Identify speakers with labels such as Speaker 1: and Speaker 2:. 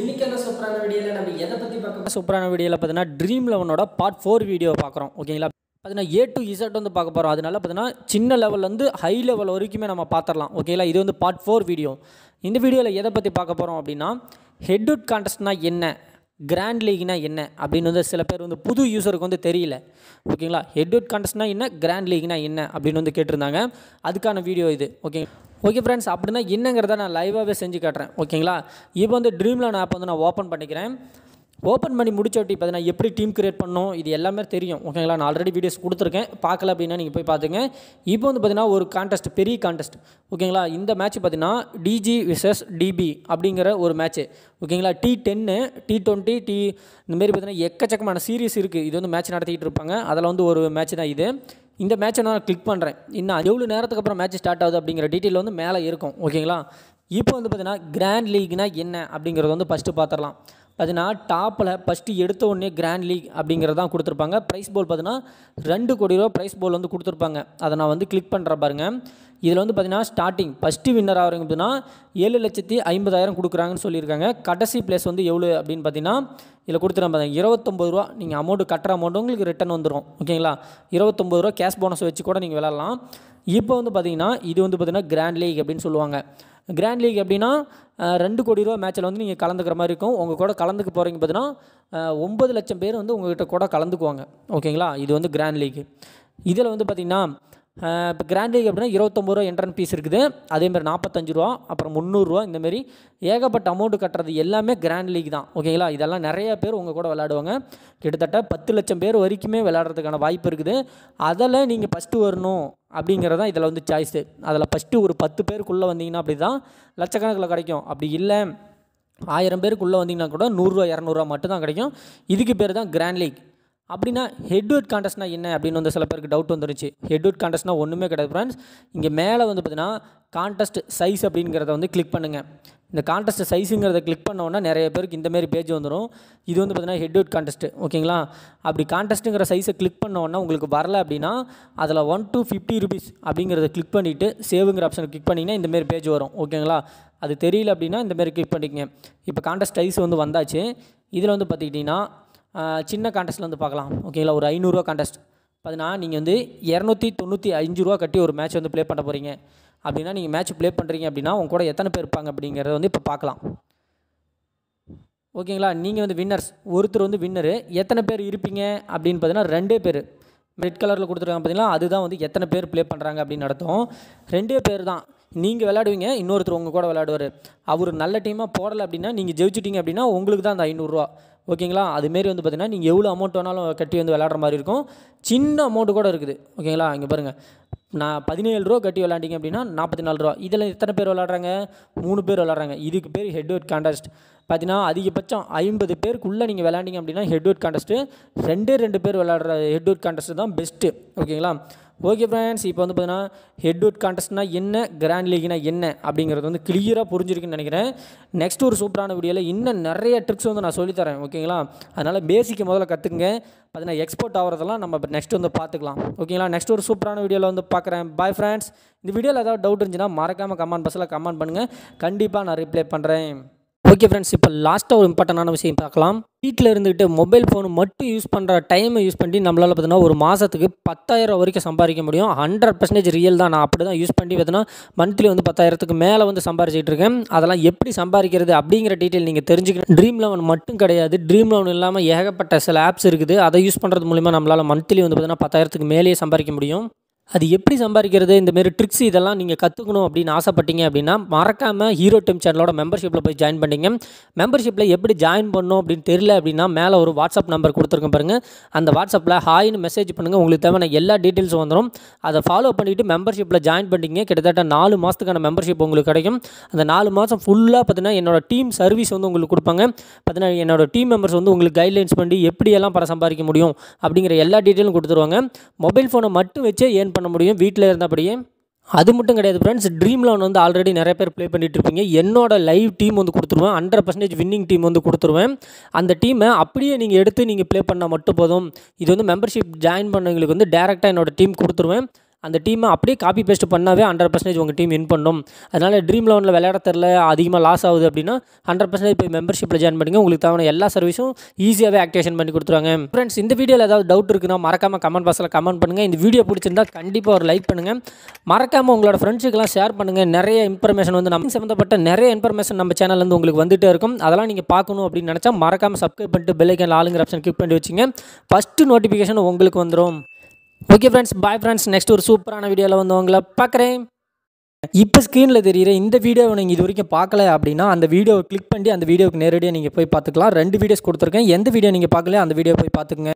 Speaker 1: இன்னைக்கான சூப்பரான வீடியோவில் நம்ம எதை பற்றி பார்க்க சூப்பரான வீடியோவில் பார்த்தீங்கன்னா ட்ரீம் 11ஓட பார்ட் 4 வீடியோ பார்க்குறோம். ஓகேங்களா, பார்த்தீங்கன்னா A to Z வந்து பார்க்க போகிறோம். அதனால பார்த்தீங்கன்னா சின்ன லெவல்லேருந்து ஹை லெவல் வரைக்குமே நம்ம பார்த்துடலாம். ஓகேங்களா, இது வந்து பார்ட் 4 வீடியோ. இந்த வீடியோவில் எதை பற்றி பார்க்க போகிறோம் அப்படின்னா, ஹெட் கான்டெஸ்ட்னா என்ன, கிராண்ட் லீக்னா என்ன அப்படின்னு வந்து சில பேர் வந்து புது யூஸருக்கு வந்து தெரியல. ஓகேங்களா, ஹெட் கான்டெஸ்ட்னா என்ன, கிராண்ட் லீக்னா என்ன அப்படின்னு வந்து கேட்டிருந்தாங்க. அதுக்கான வீடியோ இது. ஓகே ஃப்ரெண்ட்ஸ், அப்படின்னா என்னங்கிறத நான் லைவாகவே செஞ்சு காட்டுறேன். ஓகேங்களா, இப்போ வந்து ட்ரீம் 11 ஆப் வந்து நான் ஓப்பன் பண்ணிக்கிறேன். ஓப்பன் பண்ணி முடிச்சோட்டி பார்த்தீங்கன்னா எப்படி டீம் கிரியேட் பண்ணணும் இது எல்லாமே தெரியும். ஓகேங்களா, நான் ஆல்ரெடி வீடியோஸ் கொடுத்துருக்கேன், பார்க்கல அப்படின்னா நீங்கள் போய் பார்த்துங்க. இப்போ வந்து பார்த்தீங்கன்னா ஒரு கான்டெஸ்ட், பெரிய கான்டெஸ்ட். ஓகேங்களா, இந்த மேட்ச் பார்த்தீங்கன்னா DG vs DB அப்படிங்கிற ஒரு மேட்ச்சு. ஓகேங்களா, T10 T20 இந்தமாரி பார்த்தீங்கன்னா எக்கச்சக்கமான சீரீஸ் இருக்குது. இது வந்து மேட்ச் நடத்திக்கிட்டு இருப்பாங்க. அதில் வந்து ஒரு மேட்ச் தான் இது. இந்த மேட்ச்சை நான் கிளிக் பண்ணுறேன். இன்னும் எவ்வளோ நேரத்துக்கு அப்புறம் மேட்ச் ஸ்டார்ட் ஆகுது அப்படிங்கிற டீட்டெயில் வந்து மேலே இருக்கும். ஓகேங்களா, இப்போ வந்து பார்த்தீங்கன்னா கிராண்ட் லீக்னா என்ன அப்படிங்கிறது வந்து ஃபஸ்ட்டு பார்த்துடலாம். பார்த்தீங்கன்னா டாப்பில் ஃபஸ்ட்டு எடுத்த உடனே கிராண்ட் லீக் அப்படிங்கிறது தான் கொடுத்துருப்பாங்க. ப்ரைஸ் போல் பார்த்தீங்கன்னா 2 கோடி ரூபா ப்ரைஸ் போல் வந்து கொடுத்துருப்பாங்க. அதை நான் வந்து கிளிக் பண்ணுற பாருங்கள். இதில் வந்து பார்த்தீங்கன்னா ஸ்டார்டிங் ஃபஸ்ட்டு வின்னர் ஆகிறவங்க பார்த்தீங்கன்னா 7,50,000 கொடுக்குறாங்கன்னு சொல்லியிருக்காங்க. கடைசி பிளேஸ் வந்து எவ்வளோ அப்படின்னு பார்த்தீங்கன்னா இதில் கொடுத்துருப்பாங்க 29 ரூபா. நீங்கள் அமௌண்ட்டு கட்டுற அமௌண்ட்டு உங்களுக்கு ரிட்டன் வந்துடும். ஓகேங்களா, 29 ரூபா கேஷ் போனஸ் வச்சு கூட நீங்கள் விளாட்லாம். இப்போ வந்து பார்த்தீங்கன்னா இது வந்து பார்த்தீங்கன்னா கிராண்ட் லீக் அப்படின்னு சொல்லுவாங்க. கிராண்ட் லீக் அப்படின்னா 2 கோடி ரூபா மேட்ச்சில் வந்து நீங்கள் கலந்துக்கிற மாதிரி இருக்கும். உங்கள் கூட கலந்துக்க போகிறீங்க பார்த்தீங்கன்னா 9 லட்சம் பேர் வந்து உங்கள்கிட்ட கூட கலந்துக்குவாங்க. ஓகேங்களா, இது வந்து கிராண்ட் லீக். இதில் வந்து பார்த்திங்கன்னா இப்போ கிராண்ட் லீக் அப்படின்னா 29 ரூபா என்ட்ரன் ஃபீஸ் இருக்குது. அதேமாதிரி 45 ரூபா, அப்புறம் 300 ரூபா, இந்தமாரி ஏகப்பட்ட அமௌண்ட்டு கட்டுறது எல்லாமே கிராண்ட் லீக் தான். ஓகேங்களா, இதெல்லாம் நிறைய பேர் உங்கள் கூட விளையாடுவாங்க. கிட்டத்தட்ட 10 லட்சம் பேர் வரைக்குமே விளையாடுறதுக்கான வாய்ப்பு இருக்குது. அதில் நீங்கள் ஃபஸ்ட்டு வரணும் அப்படிங்கிறதான் இதில் வந்து சாய்ஸு. அதில் ஃபஸ்ட்டு ஒரு 10 பேருக்குள்ளே வந்தீங்கன்னா அப்படி தான் லட்சக்கணக்கில் கிடைக்கும். அப்படி இல்லை 1000 பேருக்குள்ளே வந்தீங்கன்னா கூட 100 ரூபா 200 ரூபா மட்டும் தான் கிடைக்கும். இதுக்கு பேர் தான் கிராண்ட் லீக். அப்படின்னா ஹெட் கான்டெஸ்ட்னா என்ன அப்படின்னு வந்து சில பேருக்கு டவுட் வந்துருச்சு. ஹெட் கான்டெஸ்ட்னா ஒன்றுமே கிடையாது ஃப்ரெண்ட்ஸ். இங்கே மேலே வந்து பார்த்தீங்கன்னா கான்டெஸ்ட் சைஸ் அப்படிங்கிறத வந்து கிளிக் பண்ணுங்கள். இந்த கான்டெஸ்ட் சைஸுங்கிறத கிளிக் பண்ணோன்னா நிறைய பேருக்கு இந்தமாரி பேஜ் வந்துடும். இது வந்து பார்த்தீங்கன்னா ஹெட் கான்டெஸ்ட். ஓகேங்களா, அப்படி கான்டெஸ்ட்டுங்கிற சைஸை கிளிக் பண்ணோன்னா உங்களுக்கு வரல அப்படின்னா அதில் 1 to 50 rupees அப்படிங்கிறத கிளிக் பண்ணிவிட்டு சேவுங்கிற ஆப்ஷனை கிளிக் பண்ணிங்கன்னா இந்தமாரி பேஜ் வரும். ஓகேங்களா, அது தெரியல அப்படின்னா இந்தமாரி கிளிக் பண்ணிக்கங்க. இப்போ கான்டெஸ்ட் சைஸ் வந்து வந்தாச்சு. இதில் வந்து பார்த்துக்கிட்டிங்கன்னா சின்ன கான்டெஸ்ட்டில் வந்து பார்க்கலாம். ஓகேங்களா, ஒரு 500 ரூபா கான்டெஸ்ட் பார்த்தீங்கன்னா நீங்கள் வந்து 295 ரூபா கட்டி ஒரு மேட்ச் வந்து ப்ளே பண்ண போகிறீங்க. அப்படின்னா நீங்கள் மேட்ச் ப்ளே பண்ணுறீங்க அப்படின்னா உங்க கூட எத்தனை பேர் இருப்பாங்க அப்படிங்கிறத வந்து இப்போ பார்க்கலாம். ஓகேங்களா, நீங்கள் வந்து வின்னர்ஸ், ஒருத்தர் வந்து வின்னரு. எத்தனை பேர் இருப்பீங்க அப்படின்னு பார்த்தீங்கன்னா 2 பேர். ரெட் கலரில் கொடுத்துருக்காங்க பார்த்தீங்களா, அதுதான் வந்து எத்தனை பேர் ப்ளே பண்ணுறாங்க அப்படின்னு அர்த்தம். 2 பேர் தான். நீங்கள் விளையாடுவீங்க, இன்னொருத்தர் உங்கள் கூட விளையாடுவார். அவர் நல்ல டீமாக போடலை அப்படின்னா நீங்கள் ஜெயிச்சிட்டிங்க அப்படின்னா உங்களுக்கு தான் அந்த 500 ரூபா. ஓகேங்களா, அதுமாரி வந்து பார்த்தீங்கன்னா நீங்கள் எவ்வளோ அமௌண்ட் வேணாலும் கட்டி வந்து விளையாடுற மாதிரி இருக்கும். சின்ன அமௌண்ட்டு கூட இருக்குது. ஓகேங்களா, இங்கே பாருங்கள், நான் 17 ரூபா கட்டி விளையாண்டிங்க அப்படின்னா 44 ரூபா. இதில் எத்தனை பேர் விளையாடுறாங்க, 3 பேர் விளையாடுறாங்க. இதுக்கு பேர் ஹெட் கான்டெஸ்ட். பார்த்தீங்கன்னா அதிகபட்சம் 50 பேருக்குள்ளே நீங்கள் விளையாண்டிங்க அப்படின்னா ஹெட் கான்டெஸ்ட்டு. 2 பேர் விளையாடுற ஹெட் கான்டெஸ்ட்டு தான் பெஸ்ட்டு. ஓகேங்களா, ஓகே ஃப்ரெண்ட்ஸ், இப்போ வந்து பார்த்தீங்கன்னா ஹெட் கான்டெஸ்ட்னா என்ன, கிராண்ட் லீக்னா என்ன அப்படிங்கிறது வந்து கிளியராக புரிஞ்சிருக்குன்னு நினைக்கிறேன். நெக்ஸ்ட் ஒரு சூப்பரான வீடியோவில் இன்னும் நிறைய ட்ரிக்ஸ் வந்து நான் சொல்லித்தரேன். ஓகேங்களா, அதனால் பேசிக்கை முதல்ல கற்றுக்குங்க. பார்த்தீங்கன்னா எக்ஸ்போர்ட் ஆகிறதெல்லாம் நம்ம நெக்ஸ்ட் வந்து பார்த்துக்கலாம். ஓகேங்களா, நெக்ஸ்ட் ஒரு சூப்பரான வீடியோவில் வந்து பார்க்குறேன். Bye friends. இந்த வீடியோவில் ஏதாவது டவுட் இருந்துச்சுன்னா மறக்காமல் கமெண்ட் பாக்ஸில் கமெண்ட் பண்ணுங்கள். கண்டிப்பாக நான் ரிப்ளை பண்ணுறேன். ஓகே ஃப்ரெண்ட்ஸ், இப்போ லாஸ்ட்டாக ஒரு இம்பார்ட்டண்டான விஷயம் பார்க்கலாம். வீட்டில் இருந்துக்கிட்டு மொபைல் ஃபோன் மட்டும் யூஸ் பண்ணுற டைமை யூஸ் பண்ணி நம்மளால் பார்த்தீங்கன்னா ஒரு மாதத்துக்கு 10,000 வரைக்கும் சம்பாதிக்க முடியும். 100% ரியல் தான். நான் அப்படி தான் யூஸ் பண்ணி பார்த்தீங்கன்னா மந்த்லி வந்து 10,000க்கு மேலே வந்து சம்பாரிச்சிட்டு இருக்கேன். அதெல்லாம் எப்படி சம்பாதிக்கிறது அப்படிங்கிற டீட்டெயில் நீங்கள் தெரிஞ்சுக்கணும். ட்ரீம் 11 மட்டும் கிடையாது, ட்ரீம் 11 இல்லாமல் ஏகப்பட்ட சில ஆப்ஸ் இருக்குது. அதை யூஸ் பண்ணுறது மூலிமா நம்மளால் மந்த்லி வந்து பார்த்தீங்கன்னா 10,000க்கு மேலேயே சம்பாதிக்க முடியும். அது எப்படி சம்பாதிக்கிறது, இந்தமாரி ட்ரிக்ஸ் இதெல்லாம் நீங்கள் கற்றுக்கணும் அப்படின்னு ஆசைப்பட்டீங்க அப்படின்னா மறக்காமல் ஹீரோ டீம் சேனலோட மெம்பர்ஷிப்பில் போய் ஜாயின் பண்ணிங்க. மெம்பர்ஷிப்பில் எப்படி ஜாயின் பண்ணணும் அப்படின்னு தெரியல அப்படின்னா மேலே ஒரு வாட்ஸ்அப் நம்பர் கொடுத்துருக்கேன் பாருங்கள். அந்த வாட்ஸ்அப்பில் ஹாய்னு மெசேஜ் பண்ணுங்கள். உங்களுக்கு தேவையான எல்லா டீட்டெயில்ஸும் வந்துடும். அதை ஃபாலோ பண்ணிவிட்டு மெம்பர்ஷிப்பில் ஜாயின் பண்ணிங்க. கிட்டத்தட்ட 4 மாதத்துக்கான மெம்பர்ஷிப் உங்களுக்கு கிடைக்கும். அந்த 4 மாதம் ஃபுல்லாக பார்த்தீங்கன்னா என்னோடய டீம் சர்வீஸ் வந்து உங்களுக்கு கொடுப்பாங்க. பார்த்தீங்கன்னா என்னோடய டீம் மெம்பர்ஸ் வந்து உங்களுக்கு கைட்லைன்ஸ் பண்ணி எப்படியெல்லாம் பணம் சம்பாதிக்க முடியும் அப்படிங்கிற எல்லா டீட்டெயிலும் கொடுத்துருவாங்க. மொபைல் ஃபோனை மட்டும் வச்சே ஏர்ன் பண்ண முடியும் வீட்டில் இருந்தபடியே. அது மட்டும் கிடையாது ஃப்ரெண்ட்ஸ், ட்ரீம் 11 வந்து ஆல்ரெடி நிறைய பேர் ப்ளே பண்ணிட்டு இருப்பீங்க. என்னோட லைவ் டீம் வந்து கொடுத்துருவேன். 100% வின்னிங் டீம் வந்து கொடுத்துருவேன். அந்த டீமை அப்படியே நீங்கள் எடுத்து நீங்கள் ப்ளே பண்ணால் மட்டும் போதும். இது வந்து மெம்பர்ஷிப் ஜாயின் பண்ணவங்களுக்கு வந்து டேரெக்டாக என்னோடய டீம் கொடுத்துருவேன். அந்த டீமை அப்படியே காப்பி பேஸ்ட் பண்ணாவே 100% உங்கள் டீம் வின் பண்ணும். அதனால் ட்ரீம் 11 விளையாட தெரில, அதிகமாக லாஸ் ஆகுது அப்படின்னா 100% போய் மெம்பர்ஷிப்பில் ஜாயின் பண்ணிங்க. உங்களுக்கு தேவையான எல்லா சர்வீஸும் ஈஸியாகவே ஆக்டிவேஷன் பண்ணி கொடுத்துருவாங்க. ஃப்ரெண்ட்ஸ், இந்த வீடியோவில் ஏதாவது டவுட் இருக்குன்னா மறக்காமல் கமெண்ட் பாக்ஸில் கமெண்ட் பண்ணுங்கள். இந்த வீடியோ பிடிச்சிருந்தா கண்டிப்பாக ஒரு லைக் பண்ணுங்கள். மறக்காமல் உங்களோட ஃப்ரெண்ட்ஸுக்கெல்லாம் ஷேர் பண்ணுங்கள். நிறைய இன்ஃபர்மேஷன் வந்து நம்ம சம்மந்தப்பட்ட நிறைய இன்ஃபர்மேஷன் நம்ம சேனல்லேருந்து உங்களுக்கு வந்துகிட்டே இருக்கும். அதெல்லாம் நீங்கள் பார்க்கணும் அப்படின்னு நினச்சா மறக்காமல் சப்ஸ்கிரைப் பண்ணிட்டு பெல் ஐக்கான் ஆளுங்கிற ஆப்ஷன் கிளிக் பண்ணி வச்சுங்க. ஃபஸ்ட்டு நோட்டிஃபிகேஷன் உங்களுக்கு வந்துடும். Okay friends, bye friends. Next ஒரு சூப்பரான வீடியோவில் வந்து உங்களை பார்க்குறேன். இப்போ ஸ்க்ரீனில் தெரியுற இந்த வீடியோவை நீங்கள் இது வரைக்கும் பார்க்கல அப்படின்னா அந்த வீடியோவை கிளிக் பண்ணி அந்த வீடியோவுக்கு நேரடியாக நீங்கள் போய் பார்த்துக்கலாம். 2 வீடியோஸ் கொடுத்துருக்கேன். எந்த வீடியோ நீங்கள் பார்க்கல அந்த வீடியோ போய் பார்த்துக்குங்க.